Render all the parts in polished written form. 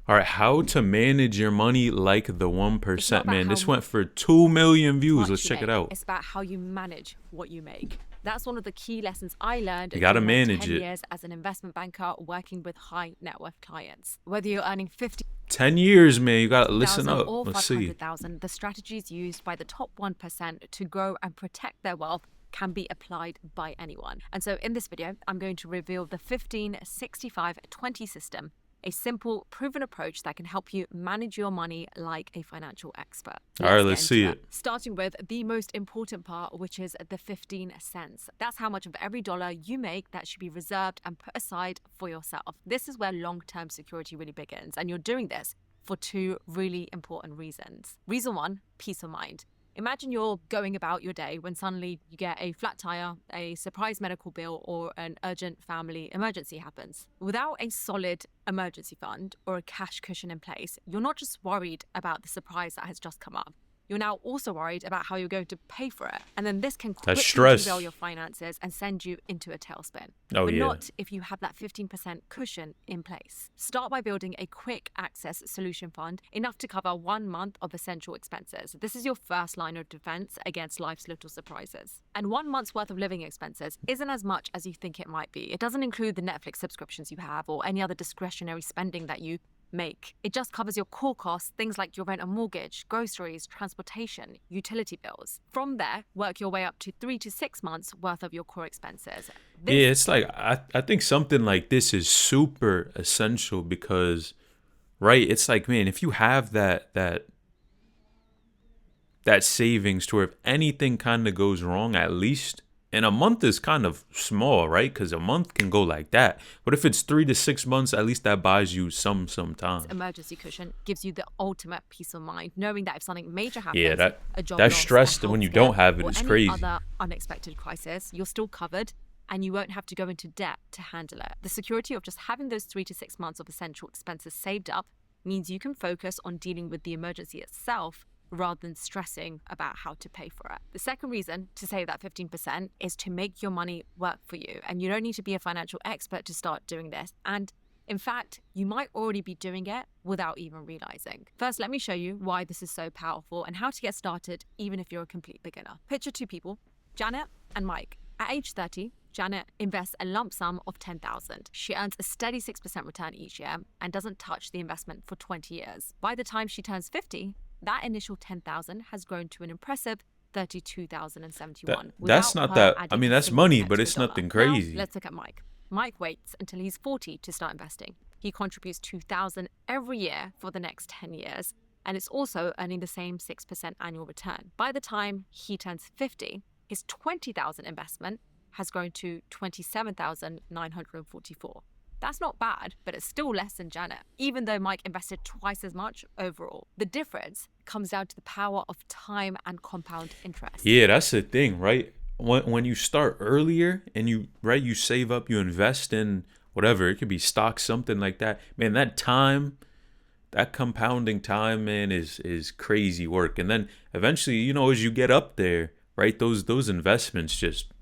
All right, how to manage your money like the It's not 1%, about man. how This went for 2 million views. Let's much you check it make. out. It's about how you manage what you make. That's one of the key lessons I learned You got to during my manage 10 it. years as an investment banker working with high net worth clients. Whether you're earning 10 years, man. You got to listen 50,000 up. or Let's see. 500,000, the strategies used by the top 1% to grow and protect their wealth can be applied by anyone. And so in this video, I'm going to reveal the 15-65-20 system, a simple, proven approach that can help you manage your money like a financial expert. All right, let's see into it. Starting with the most important part, which is the 15 cents. That's how much of every dollar you make that should be reserved and put aside for yourself. This is where long-term security really begins. And you're doing this for two really important reasons. Reason one, peace of mind. Imagine you're going about your day when suddenly you get a flat tire, a surprise medical bill, or an urgent family emergency happens. Without a solid emergency fund or a cash cushion in place, you're not just worried about the surprise that has just come up. You're now also worried about how you're going to pay for it. And then this can That's quickly stress. derail your finances and send you into a tailspin. Oh, but yeah. not if you have that 15% cushion in place. Start by building a quick access solution fund, enough to cover 1 month of essential expenses. This is your first line of defense against life's little surprises. And 1 month's worth of living expenses isn't as much as you think it might be. It doesn't include the Netflix subscriptions you have or any other discretionary spending that you make. It just covers your core costs, things like your rent and mortgage, groceries, transportation, utility bills. From there, work your way up to 3 to 6 months worth of your core expenses. Yeah, it's like I think something like this is super essential because, right, it's like, man, if you have that savings to where if anything kind of goes wrong, at least, and a month is kind of small, right? Because a month can go like that. But if it's 3 to 6 months, at least that buys you some time. Emergency cushion gives you the ultimate peace of mind, knowing that if something major happens, Yeah, a job that loss, stress a when you health don't scare, have it or is any crazy. other unexpected crisis, you're still covered and you won't have to go into debt to handle it. The security of just having those 3 to 6 months of essential expenses saved up means you can focus on dealing with the emergency itself rather than stressing about how to pay for it. The second reason to save that 15% is to make your money work for you. And you don't need to be a financial expert to start doing this. And in fact, you might already be doing it without even realizing. First, let me show you why this is so powerful and how to get started even if you're a complete beginner. Picture two people, Janet and Mike. At age 30, Janet invests a lump sum of $10,000. She earns a steady 6% return each year and doesn't touch the investment for 20 years. By the time she turns 50, that initial 10,000 has grown to an impressive 32,071. That's not that. I mean, that's money, but it's nothing crazy. Now, let's look at Mike. Mike waits until he's 40 to start investing. He contributes 2,000 every year for the next 10 years, and it's also earning the same 6% annual return. By the time he turns 50, his 20,000 investment has grown to 27,944. That's not bad, but it's still less than Janet, even though Mike invested twice as much overall. The difference comes down to the power of time and compound interest. Yeah, that's the thing, right? When you start earlier and you save up, you invest in whatever, it could be stocks, something like that. Man, that time, that compounding time, man, is crazy work. And then eventually, as you get up there, right, those investments just,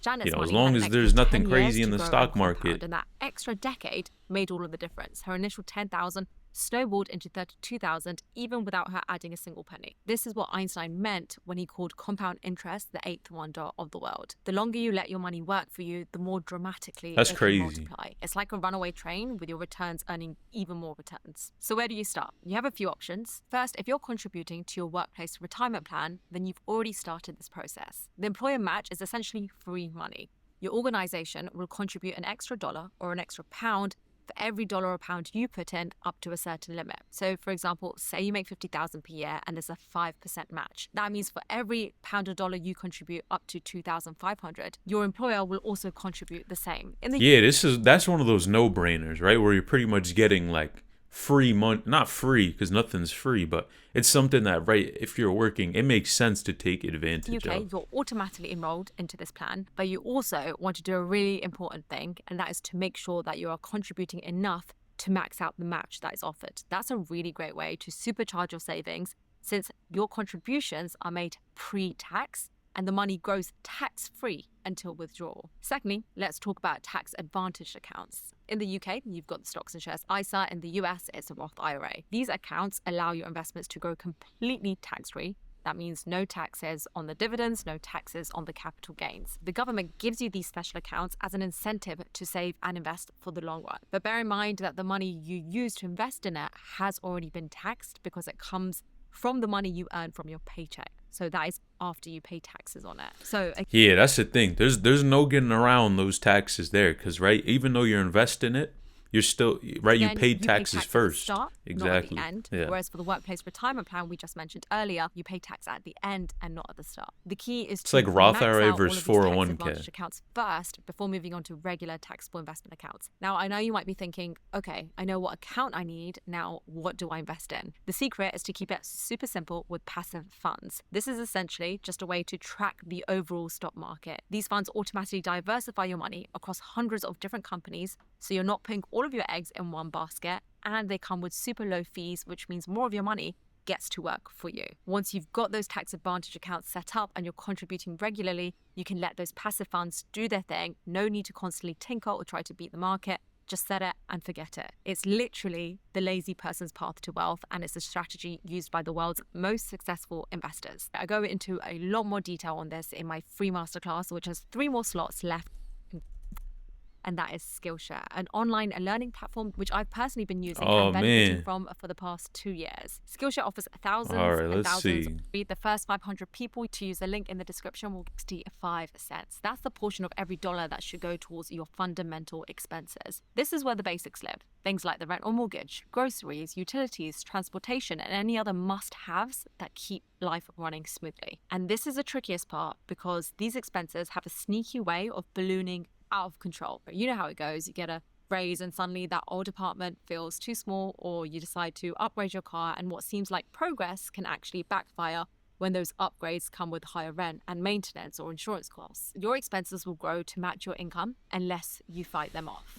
Janet's as long as there's nothing crazy in the stock market. And that extra decade made all of the difference. Her initial 10,000 snowballed into 32,000 even without her adding a single penny. This is what Einstein meant when he called compound interest the eighth wonder of the world. The longer you let your money work for you, the more dramatically it can multiply. It's like a runaway train with your returns earning even more returns. So where do you start? You have a few options. First, if you're contributing to your workplace retirement plan, then you've already started this process. The employer match is essentially free money. Your organization will contribute an extra dollar or an extra pound for every dollar or pound you put in up to a certain limit. So for example, say you make 50,000 per year and there's a 5% match. That means for every pound or dollar you contribute up to 2,500, your employer will also contribute the same. That's one of those no-brainers, right? Where you're pretty much getting like free money, not free because nothing's free, but it's something that, right, if you're working, it makes sense to take advantage of. You're automatically enrolled into this plan, but you also want to do a really important thing, and that is to make sure that you are contributing enough to max out the match that is offered. That's a really great way to supercharge your savings, since your contributions are made pre-tax and the money grows tax-free until withdrawal. Secondly, let's talk about tax-advantaged accounts. In the UK, you've got the stocks and shares ISA. In the US, it's a Roth IRA. These accounts allow your investments to grow completely tax-free. That means no taxes on the dividends, no taxes on the capital gains. The government gives you these special accounts as an incentive to save and invest for the long run. But bear in mind that the money you use to invest in it has already been taxed because it comes from the money you earn from your paycheck. So that is after you pay taxes on it. So yeah, that's the thing. There's no getting around those taxes there, because right, even though you're investing it, you're still right. You paid taxes first, at the start, exactly. Not at the end. Yeah. Whereas for the workplace retirement plan we just mentioned earlier, you pay tax at the end and not at the start. The key is It's to like Roth max IRA out versus all of these 401k. tax-advantaged accounts first before moving on to regular taxable investment accounts. Now, I know you might be thinking, okay, I know what account I need. Now, what do I invest in? The secret is to keep it super simple with passive funds. This is essentially just a way to track the overall stock market. These funds automatically diversify your money across hundreds of different companies, so you're not putting all of your eggs in one basket, and they come with super low fees, which means more of your money gets to work for you. Once you've got those tax advantage accounts set up and you're contributing regularly, you can let those passive funds do their thing. No need to constantly tinker or try to beat the market. Just set it and forget it. It's literally the lazy person's path to wealth, and it's a strategy used by the world's most successful investors. I go into a lot more detail on this in my free masterclass, which has 3 more slots left. And that is Skillshare, an online learning platform which I've personally been using and benefiting from for the past 2 years. Skillshare offers thousands and thousands. Read the first 500 people to use the link in the description will get 65 cents. That's the portion of every dollar that should go towards your fundamental expenses. This is where the basics live. Things like the rent or mortgage, groceries, utilities, transportation, and any other must-haves that keep life running smoothly. And this is the trickiest part because these expenses have a sneaky way of ballooning out of control. You know how it goes. You get a raise and suddenly that old apartment feels too small, or you decide to upgrade your car, and what seems like progress can actually backfire when those upgrades come with higher rent and maintenance or insurance costs. Your expenses will grow to match your income unless you fight them off.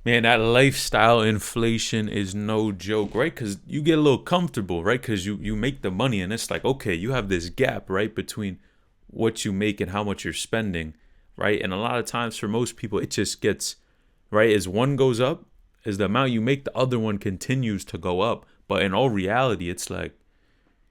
Man, that lifestyle inflation is no joke, right? Because you get a little comfortable, right? Because you make the money, and it's like, okay, you have this gap, right, between what you make and how much you're spending. Right. And a lot of times for most people, it just gets right as one goes up, as the amount you make, the other one continues to go up. But in all reality, it's like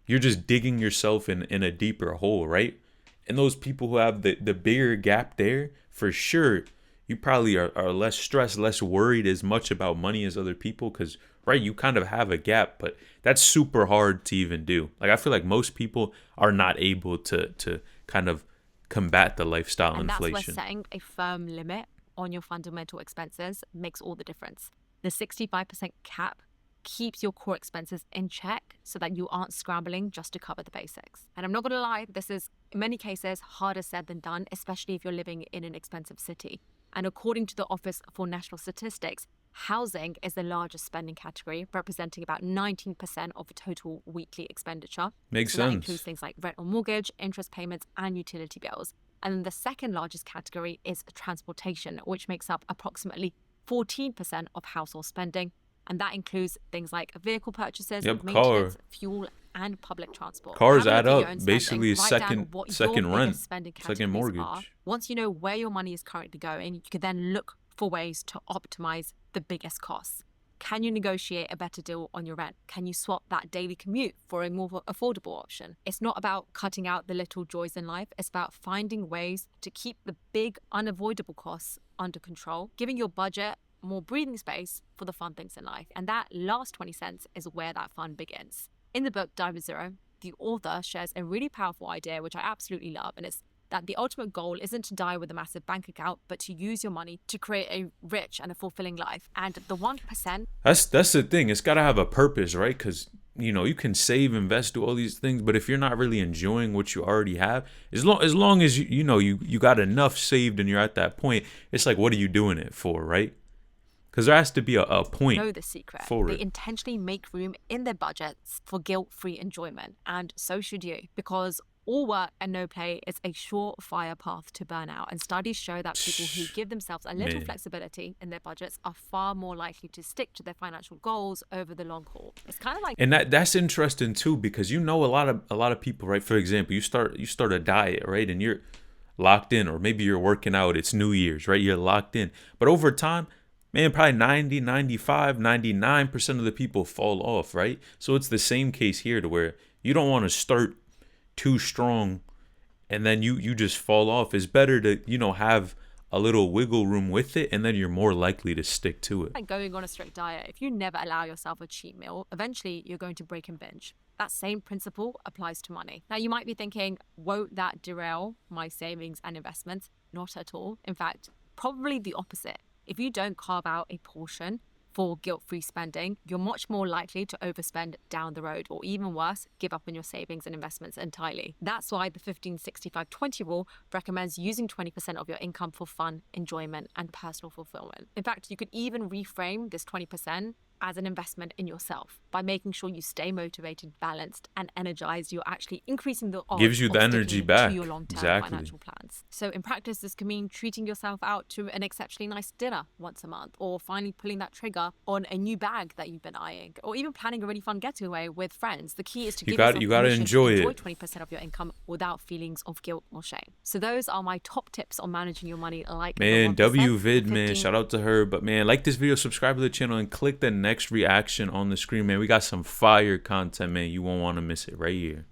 you're just digging yourself in a deeper hole. Right. And those people who have the bigger gap there, for sure, you probably are less stressed, less worried as much about money as other people because, right, you kind of have a gap. But that's super hard to even do. Like, I feel like most people are not able to kind of combat the lifestyle inflation. That's where setting a firm limit on your fundamental expenses makes all the difference. The 65% cap keeps your core expenses in check so that you aren't scrambling just to cover the basics. And I'm not going to lie, this is in many cases harder said than done, especially if you're living in an expensive city. And according to the Office for National Statistics, housing is the largest spending category, representing about 19% of the total weekly expenditure. Makes sense. That includes things like rent or mortgage, interest payments, and utility bills. And then the second largest category is transportation, which makes up approximately 14% of household spending. And that includes things like vehicle purchases, maintenance, fuel, and public transport. Cars add up. Basically, second rent, second mortgage. Once you know where your money is currently going, you can then look for ways to optimize the biggest costs. Can you negotiate a better deal on your rent? Can you swap that daily commute for a more affordable option? It's not about cutting out the little joys in life. It's about finding ways to keep the big unavoidable costs under control, giving your budget more breathing space for the fun things in life. And that last 20 cents is where that fun begins. In the book Dive with Zero, the author shares a really powerful idea, which I absolutely love, and it's that the ultimate goal isn't to die with a massive bank account, but to use your money to create a rich and a fulfilling life. And the 1%... That's the thing. It's got to have a purpose, right? Because, you know, you can save, invest, do all these things, but if you're not really enjoying what you already have, as long as you got enough saved and you're at that point, it's like, what are you doing it for, right? Because there has to be a point. Know the secret. They intentionally make room in their budgets for guilt-free enjoyment, and so should you. Because All work and no play is a surefire path to burnout, and studies show that people who give themselves a little Man. flexibility in their budgets are far more likely to stick to their financial goals over the long haul. It's kind of like, And that's interesting too, because a lot of people, right? For example, you start a diet, right? And you're locked in, or maybe you're working out, it's New Year's, right? You're locked in. But over time, man, probably 90, 95, 99% of the people fall off, right? So it's the same case here, to where you don't want to start too strong and then you just fall off. It's better to, have a little wiggle room with it, and then you're more likely to stick to it. going on a strict diet. If you never allow yourself a cheat meal, eventually you're going to break and binge. That same principle applies to money. Now, you might be thinking, won't that derail my savings and investments? Not at all. In fact, probably the opposite. If you don't carve out a portion for guilt-free spending, you're much more likely to overspend down the road, or even worse, give up on your savings and investments entirely. That's why the 15-65-20 rule recommends using 20% of your income for fun, enjoyment, and personal fulfillment. In fact, you could even reframe this 20% as an investment in yourself. By making sure you stay motivated, balanced, and energized, you're actually increasing the odds Gives you of the energy sticking back. to your long-term Exactly. financial plans. So in practice, this can mean treating yourself out to an exceptionally nice dinner once a month, or finally pulling that trigger on a new bag that you've been eyeing, or even planning a really fun getaway with friends. The key is to give yourself You gotta permission enjoy to enjoy it. 20% of your income without feelings of guilt or shame. So those are my top tips on managing your money, like the Man, 1%, WVid, man, 15 shout out to her. But man, like this video, subscribe to the channel, and click the next reaction on the screen, man. We got some fire content, man. You won't want to miss it right here.